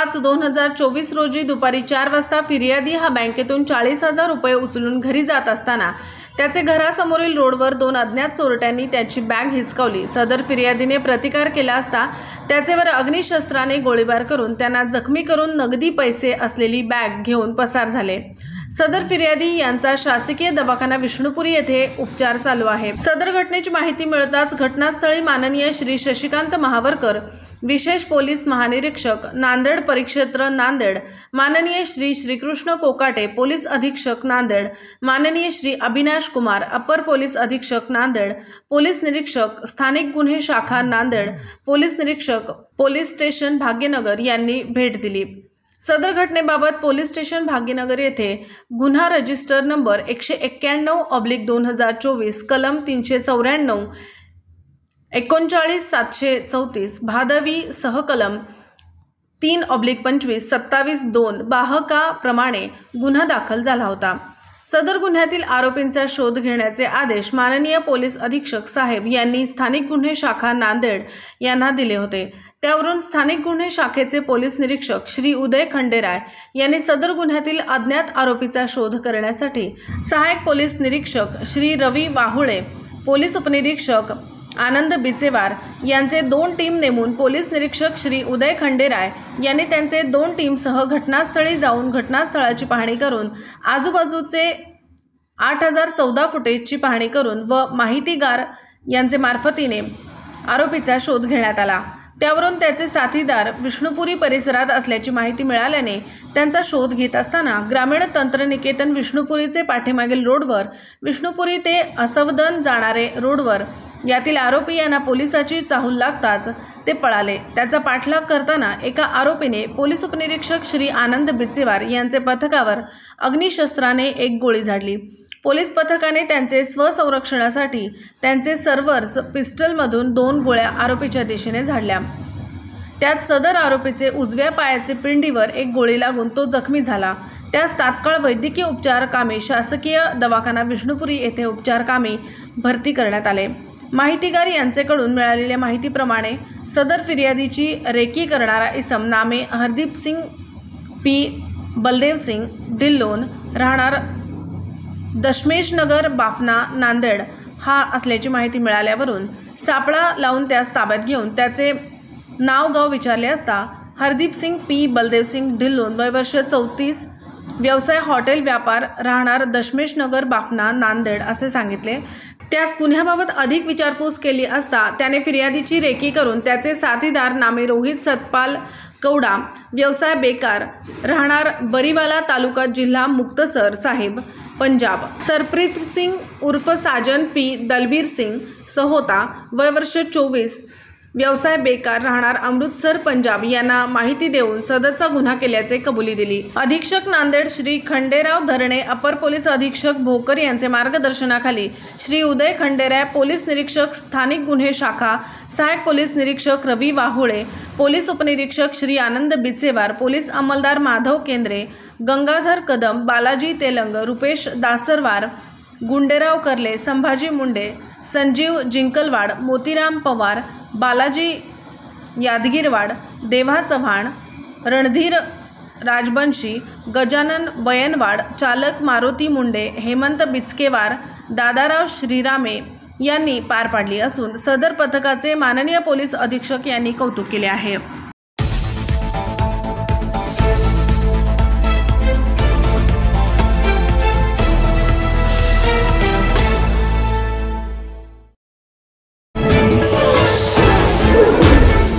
5/2024 रोजी दुपारी 4 वाजता फिर्यादी हा बँकेतून 40,000 रुपये उचलून घरी जात असताना त्याचे घरासमोरील रोडवर 2 अज्ञात चोरट्यांनी त्याची बॅग हिसकावली। सदर फिर्यादीने प्रतिकार केला असता त्याचेवर अग्निशस्त्राने गोळीबार करून त्यांना जखमी करून नगदी पैसे असलेली बॅग घेऊन पसार झाले। सदर फिर्यादी यांचा शासकीय दवाखाना विष्णुपुरी येथे उपचार चालू आहे। सदर घटनेची माहिती मिळताच घटनास्थळी माननीय श्री शशिकांत महावरकर, विशेष पोलीस महानिरीक्षक नांदेड परिक्षेत्र नांदेड, माननीय श्री श्रीकृष्ण कोकाटे पोलीस अधीक्षक नांदेड, माननीय श्री अविनाश कुमार अपर पोलीस अधीक्षक नांदेड, पोलीस निरीक्षक स्थानिक गुन्हे शाखा नांदेड, पोलीस निरीक्षक पोलीस स्टेशन भाग्यनगर यांनी भेट दिली। सदर घटनेबाबत पोलीस स्टेशन भाग्यनगर येथे गुन्हा रजिस्टर नंबर 191/2024 कलम 394 39,734 भादवी सहकलम 3/25 27/2 बाहकाप्रमाणे गुन्हा दाखल झाला होता। सदर गुन्ह्यातील आरोपींचा शोध घेण्याचे आदेश माननीय पोलीस अधीक्षक साहेब यांनी स्थानिक गुन्हे शाखा नांदेड यांना दिले होते। त्यावरून स्थानिक गुन्हे शाखेचे पोलीस निरीक्षक श्री उदय खंडेराय यांनी सदर गुन्ह्यातील अज्ञात आरोपीचा शोध करण्यासाठी सहाय्यक पोलीस निरीक्षक श्री रवी वाहुळे, पोलीस उपनिरीक्षक आनंद बिचेवार यांचे 2 टीम नेमून पोलीस निरीक्षक श्री उदय खंडेराय यांनी त्यांचे 2 टीमसह घटनास्थळी जाऊन घटनास्थळाची पाहणी करून आजूबाजूचे 8014 फुटेजची पाहणी करून व माहितीगार यांचे मार्फतीने आरोपीचा शोध घेण्यात आला। त्यावरून त्याचे साथीदार विष्णुपुरी परिसरात असल्याची माहिती मिळाल्याने त्यांचा शोध घेत असताना ग्रामीण तंत्रनिकेतन विष्णुपुरीचे पाठीमागील रोडवर विष्णुपुरी ते असवदन जाणारे रोडवर यातील आरोपी यांना पोलिसाची चाहूल लागताच ते पळाले। त्याचा पाठलाग करताना एका आरोपीने पोलीस उपनिरीक्षक श्री आनंद बिचेवार यांचे पथकावर अग्निशस्त्राने एक गोळी झाडली। पोलीस पथकाने त्यांचे स्वसंरक्षणासाठी त्यांचे सर्व्हर्स पिस्टलमधून 2 गोळ्या आरोपीच्या दिशेने झाडल्या। त्यात सदर आरोपीचे उजव्या पायाचे पिंडीवर एक गोळी लागून तो जखमी झाला। त्यास तात्काळ वैद्यकीय उपचार कामी शासकीय दवाखाना विष्णुपुरी येथे उपचार कामी भरती करण्यात आले। माहितीगार यांच्याकडून मिळालेल्या माहितीप्रमाणे सदर फिर्यादीची रेकी करणारा इसम नामे हरदीप सिंग पी बलदेव सिंग ढिल्लोन राहणार दशमेश नगर बाफना नांदेड हा असल्याची माहिती मिळाल्यावरून सापळा लावून त्यास ताब्यात घेऊन त्याचे नाव गाव विचारले असता हरदीप सिंग पी बलदेव सिंग ढिल्लोन वय वर्ष 34, व्यवसाय हॉटेल व्यापार, राहणार दशमेश नगर बाफना नांदेड असे सांगितले। त्यास गुन्ह्याबाबत अधिक विचारपूस केली असता त्याने फिर्यादीची रेकी करून त्याचे साथीदार नामे रोहित सतपाल कौडा, व्यवसाय बेकार, राहणार बरीवाला तालुका जिल्हा मुक्तसर साहिब पंजाब, सरप्रीत सिंग उर्फ साजन पी दलबीर सिंग सहोता वय वर्ष 24, व्यवसाय बेकार, राहणार अमृतसर पंजाब यांना माहिती देऊन सदरचा गुन्हा केल्याचे कबुली दिली। अधीक्षक नांदेड श्री खंडेराव धरणे, अपर पोलीस अधीक्षक भोकर यांचे मार्गदर्शनाखाली श्री उदय खंडेराय, पोलीस निरीक्षक स्थानिक गुन्हे शाखा, सहाय्यक पोलीस निरीक्षक रवी वाहुळे, पोलीस उपनिरीक्षक श्री आनंद बिचेवार, पोलीस अंमलदार माधव केंद्रे, गंगाधर कदम, बालाजी तेलंग, रुपेश दासरवार, गुंडेराव कर्ले, संभाजी मुंडे, संजीव जिंकलवाड, मोतीराम पवार, बालाजी यादगीरवाड, देवा चव्हाण, रणधीर राजबंशी, गजानन बयनवाड, चालक मारुती मुंडे, हेमंत बिचकेवार, दादाराव श्रीरामे यांनी पार पाडली असून सदर पथकाचे माननीय पोलीस अधीक्षक यांनी कौतुक केले आहे।